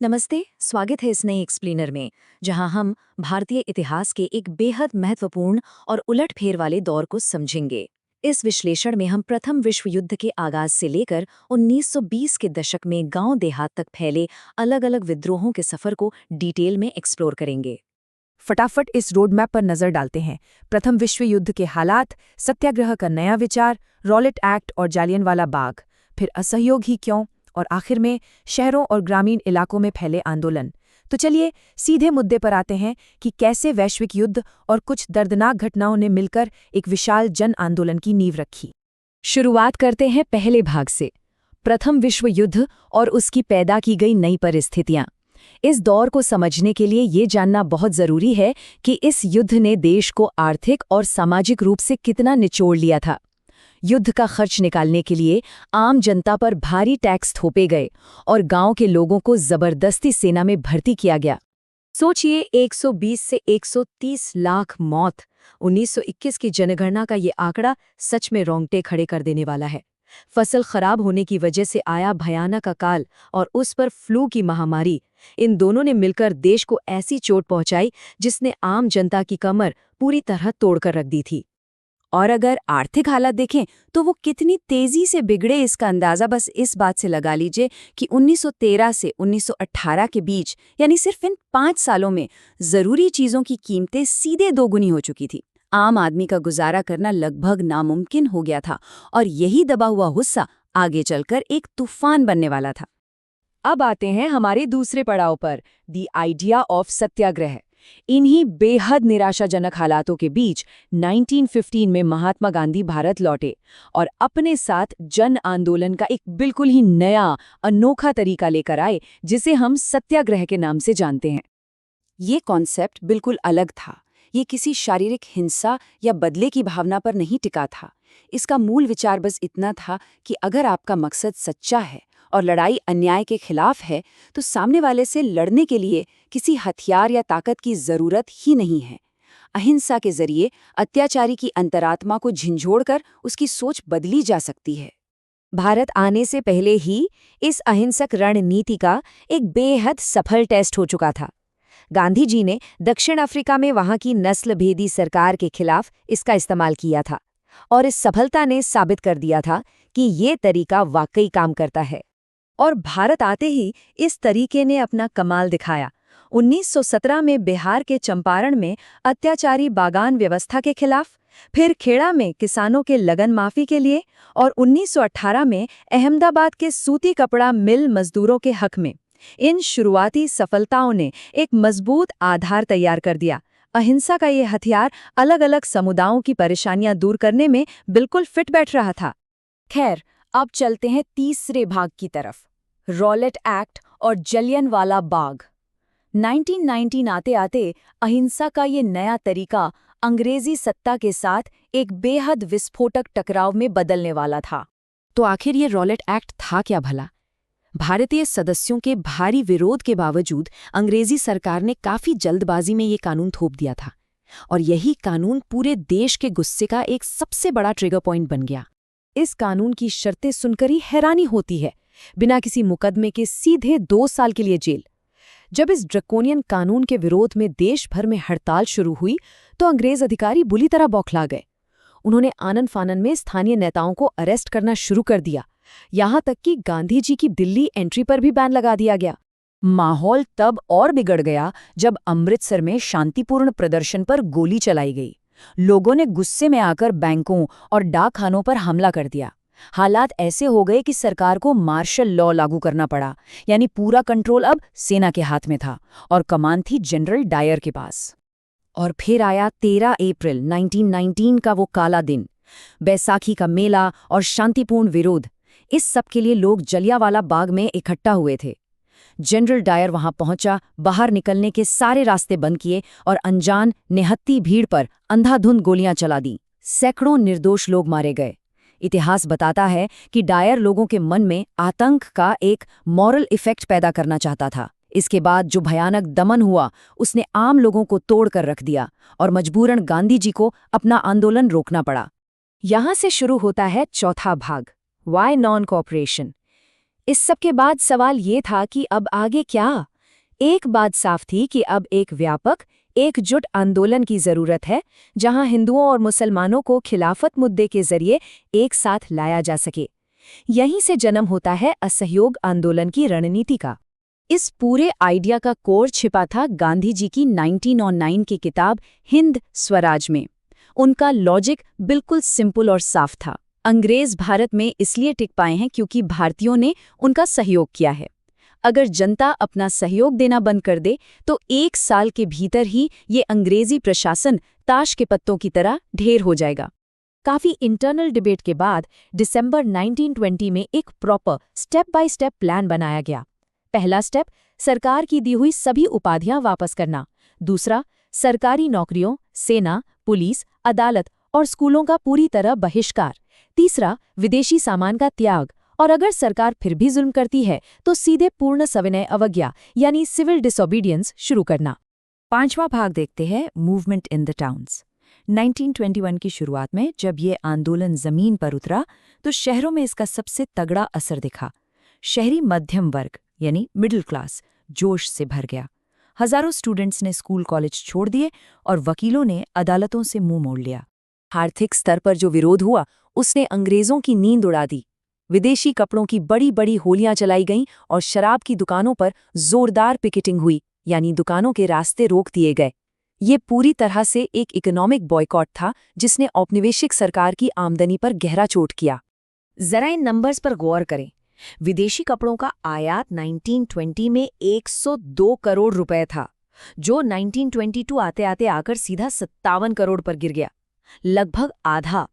नमस्ते, स्वागत है इस नए एक्सप्लेनर में, जहां हम भारतीय इतिहास के एक बेहद महत्वपूर्ण और उलटफेर वाले दौर को समझेंगे। इस विश्लेषण में हम प्रथम विश्व युद्ध के आगाज से लेकर 1920 के दशक में गांव देहात तक फैले अलग-अलग विद्रोहों के सफर को डिटेल में एक्सप्लोर करेंगे। फटाफट इस रोड मैप पर नजर डालते हैं। प्रथम विश्व युद्ध के हालात, सत्याग्रह का नया विचार, रॉलेट एक्ट और जालियनवाला बाग, फिर असहयोग ही क्यों, और आखिर में शहरों और ग्रामीण इलाकों में फैले आंदोलन। तो चलिए सीधे मुद्दे पर आते हैं कि कैसे वैश्विक युद्ध और कुछ दर्दनाक घटनाओं ने मिलकर एक विशाल जन आंदोलन की नींव रखी। शुरुआत करते हैं पहले भाग से, प्रथम विश्व युद्ध और उसकी पैदा की गई नई परिस्थितियां। इस दौर को समझने के लिए ये जानना बहुत जरूरी है कि इस युद्ध ने देश को आर्थिक और सामाजिक रूप से कितना निचोड़ लिया था। युद्ध का खर्च निकालने के लिए आम जनता पर भारी टैक्स थोपे गए और गांव के लोगों को जबरदस्ती सेना में भर्ती किया गया। सोचिए, 120 से 130 लाख मौत। 1921 की जनगणना का ये आंकड़ा सच में रोंगटे खड़े कर देने वाला है। फसल खराब होने की वजह से आया भयानक अकाल और उस पर फ्लू की महामारी, इन दोनों ने मिलकर देश को ऐसी चोट पहुंचाई जिसने आम जनता की कमर पूरी तरह तोड़कर रख दी थी। और अगर आर्थिक हालत देखें तो वो कितनी तेजी से बिगड़े, इसका अंदाजा बस इस बात से लगा लीजिए कि 1913 से 1918 के बीच, यानी सिर्फ इन 5 सालों में जरूरी चीजों की कीमतें सीधे दोगुनी हो चुकी थी। आम आदमी का गुजारा करना लगभग नामुमकिन हो गया था और यही दबा हुआ गुस्सा आगे चलकर एक तूफान बनने वाला था। अब आते हैं हमारे दूसरे पड़ाव पर, द आइडिया ऑफ सत्याग्रह। इन्हीं बेहद निराशाजनक हालातों के बीच 1915 में महात्मा गांधी भारत लौटे और अपने साथ जन आंदोलन का एक बिल्कुल ही नया, अनोखा तरीका लेकर आए, जिसे हम सत्याग्रह के नाम से जानते हैं। ये कॉन्सेप्ट बिल्कुल अलग था। ये किसी शारीरिक हिंसा या बदले की भावना पर नहीं टिका था। इसका मूल विचार बस इतना था कि अगर आपका मकसद सच्चा है और लड़ाई अन्याय के खिलाफ है, तो सामने वाले से लड़ने के लिए किसी हथियार या ताकत की जरूरत ही नहीं है। अहिंसा के जरिए अत्याचारी की अंतरात्मा को झिंझोड़कर उसकी सोच बदली जा सकती है। भारत आने से पहले ही इस अहिंसक रणनीति का एक बेहद सफल टेस्ट हो चुका था। गांधी जी ने दक्षिण अफ्रीका में वहां की नस्लभेदी सरकार के खिलाफ इसका इस्तेमाल किया था और इस सफलता ने साबित कर दिया था कि ये तरीका वाकई काम करता है। और भारत आते ही इस तरीके ने अपना कमाल दिखाया। 1917 में बिहार के चंपारण में अत्याचारी बागान व्यवस्था के खिलाफ, फिर खेड़ा में किसानों के लगन माफी के लिए, और 1918 में अहमदाबाद के सूती कपड़ा मिल मजदूरों के हक में। इन शुरुआती सफलताओं ने एक मजबूत आधार तैयार कर दिया। अहिंसा का ये हथियार अलग अलग समुदायों की परेशानियां दूर करने में बिल्कुल फिट बैठ रहा था। खैर, अब चलते हैं तीसरे भाग की तरफ, रॉलेट एक्ट और जलियनवाला बाग। 1919 आते आते अहिंसा का ये नया तरीका अंग्रेजी सत्ता के साथ एक बेहद विस्फोटक टकराव में बदलने वाला था। तो आखिर ये रॉलेट एक्ट था क्या भला? भारतीय सदस्यों के भारी विरोध के बावजूद अंग्रेजी सरकार ने काफी जल्दबाजी में ये कानून थोप दिया था और यही कानून पूरे देश के गुस्से का एक सबसे बड़ा ट्रिगर पॉइंट बन गया। इस कानून की शर्तें सुनकर ही हैरानी होती है। बिना किसी मुकदमे के सीधे 2 साल के लिए जेल। जब इस ड्रकोनियन कानून के विरोध में देश भर में हड़ताल शुरू हुई तो अंग्रेज अधिकारी बुरी तरह बौखला गए। उन्होंने आनन फानन में स्थानीय नेताओं को अरेस्ट करना शुरू कर दिया। यहां तक कि गांधी जी की दिल्ली एंट्री पर भी बैन लगा दिया गया। माहौल तब और बिगड़ गया जब अमृतसर में शांतिपूर्ण प्रदर्शन पर गोली चलाई गई। लोगों ने गुस्से में आकर बैंकों और डाकखानों पर हमला कर दिया। हालात ऐसे हो गए कि सरकार को मार्शल लॉ लागू करना पड़ा, यानी पूरा कंट्रोल अब सेना के हाथ में था और कमान थी जनरल डायर के पास। और फिर आया 13 अप्रैल 1919 का वो काला दिन, बैसाखी का मेला और शांतिपूर्ण विरोध। इस सब के लिए लोग जलियांवाला बाग में इकट्ठा हुए थे। जनरल डायर वहां पहुंचा, बाहर निकलने के सारे रास्ते बंद किए और अनजान निहत्ती भीड़ पर अंधाधुंध गोलियां चला दी। सैकड़ों निर्दोष लोग मारे गए। इतिहास बताता है कि डायर लोगों के मन में आतंक का एक मॉरल इफेक्ट पैदा करना चाहता था। इसके बाद जो भयानक दमन हुआ उसने आम लोगों को तोड़कर रख दिया और मजबूरन गांधी जी को अपना आंदोलन रोकना पड़ा। यहां से शुरू होता है चौथा भाग, वाई नॉन कोऑपरेशन। इस सब के बाद सवाल ये था कि अब आगे क्या? एक बात साफ थी कि अब एक व्यापक, एकजुट आंदोलन की जरूरत है, जहां हिंदुओं और मुसलमानों को खिलाफत मुद्दे के जरिए एक साथ लाया जा सके। यहीं से जन्म होता है असहयोग आंदोलन की रणनीति का। इस पूरे आइडिया का कोर छिपा था गांधी जी की 1909 की किताब हिंद स्वराज में। उनका लॉजिक बिल्कुल सिंपल और साफ था। अंग्रेज भारत में इसलिए टिक पाए हैं क्योंकि भारतीयों ने उनका सहयोग किया है। अगर जनता अपना सहयोग देना बंद कर दे तो 1 साल के भीतर ही ये अंग्रेजी प्रशासन ताश के पत्तों की तरह ढेर हो जाएगा। काफी इंटरनल डिबेट के बाद दिसंबर 1920 में एक proper step by step plan बनाया गया। पहला स्टेप, सरकार की दी हुई सभी उपाधियां वापस करना। दूसरा, सरकारी नौकरियों, सेना, पुलिस, अदालत और स्कूलों का पूरी तरह बहिष्कार। तीसरा, विदेशी सामान का त्याग, और अगर सरकार फिर भी जुल्म करती है तो सीधे पूर्ण सविनय अवज्ञा यानी सिविल डिसोबीडियंस शुरू करना। 5वां भाग देखते हैं मूवमेंट इन द टाउन्स। 1921 की शुरुआत में जब ये आंदोलन जमीन पर उतरा तो शहरों में इसका सबसे तगड़ा असर दिखा। शहरी मध्यम वर्ग यानी मिडिल क्लास जोश से भर गया। हजारों स्टूडेंट्स ने स्कूल कॉलेज छोड़ दिए और वकीलों ने अदालतों से मुंह मोड़ लिया। आर्थिक स्तर पर जो विरोध हुआ उसने अंग्रेजों की नींद उड़ा दी। विदेशी कपड़ों की बड़ी बड़ी होलियां चलाई गईं और शराब की दुकानों पर जोरदार पिकेटिंग हुई, यानी दुकानों के रास्ते रोक दिए गए। ये पूरी तरह से एक इकोनॉमिक बॉयकॉट था जिसने औपनिवेशिक सरकार की आमदनी पर गहरा चोट किया। जरा इन नंबर्स पर गौर करें। विदेशी कपड़ों का आयात 1920 में 102 करोड़ रुपए था, जो 1922 आते आते आकर सीधा 57 करोड़ पर गिर गया, लगभग आधा।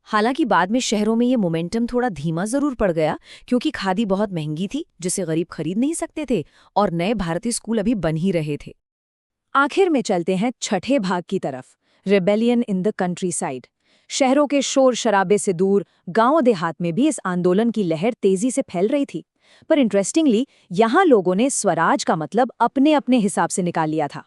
हालांकि बाद में शहरों में ये मोमेंटम थोड़ा धीमा जरूर पड़ गया क्योंकि खादी बहुत महंगी थी जिसे गरीब खरीद नहीं सकते थे और नए भारतीय स्कूल अभी बन ही रहे थे। आखिर में चलते हैं छठे भाग की तरफ, rebellion in the country side. शहरों के शोर शराबे से दूर गांव देहात में भी इस आंदोलन की लहर तेजी से फैल रही थी। पर इंटरेस्टिंगली यहाँ लोगों ने स्वराज का मतलब अपने अपने हिसाब से निकाल लिया था।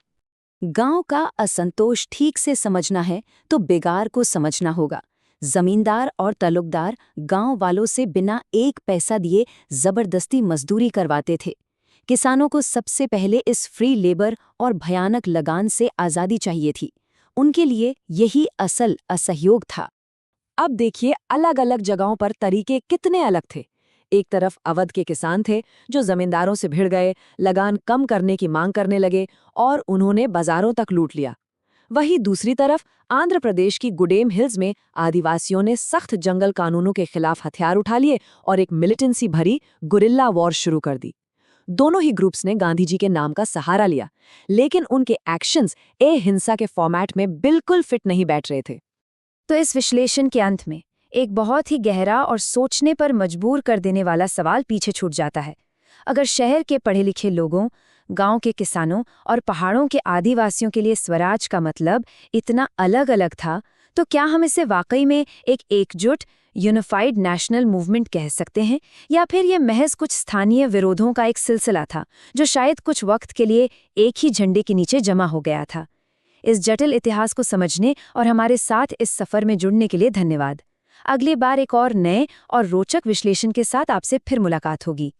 गांव का असंतोष ठीक से समझना है तो बेगार को समझना होगा। जमींदार और तलुकदार गांव वालों से बिना एक पैसा दिए जबरदस्ती मजदूरी करवाते थे। किसानों को सबसे पहले इस फ्री लेबर और भयानक लगान से आज़ादी चाहिए थी। उनके लिए यही असल असहयोग था। अब देखिए अलग अलग जगहों पर तरीके कितने अलग थे। एक तरफ अवध के किसान थे जो जमींदारों से भिड़ गए, लगान कम करने की मांग करने लगे और उन्होंने बाजारों तक लूट लिया। वहीं दूसरी तरफ आंध्र प्रदेश की गुडेम हिल्स में आदिवासियों ने सख्त जंगल कानूनों के खिलाफ हथियार उठा लिए और एक मिलिटेंसी भरी गुरिल्ला वॉर शुरू कर दी। दोनों ही ग्रुप्स ने गांधी जी के नाम का सहारा लिया, लेकिन उनके एक्शंस हिंसा के फॉर्मेट में बिल्कुल फिट नहीं बैठ रहे थे। तो इस विश्लेषण के अंत में एक बहुत ही गहरा और सोचने पर मजबूर कर देने वाला सवाल पीछे छूट जाता है। अगर शहर के पढ़े लिखे लोगों, गांव के किसानों और पहाड़ों के आदिवासियों के लिए स्वराज का मतलब इतना अलग अलग था, तो क्या हम इसे वाकई में एक एकजुट यूनिफाइड नेशनल मूवमेंट कह सकते हैं, या फिर यह महज कुछ स्थानीय विरोधों का एक सिलसिला था जो शायद कुछ वक्त के लिए एक ही झंडे के नीचे जमा हो गया था? इस जटिल इतिहास को समझने और हमारे साथ इस सफर में जुड़ने के लिए धन्यवाद। अगली बार एक और नए और रोचक विश्लेषण के साथ आपसे फिर मुलाकात होगी।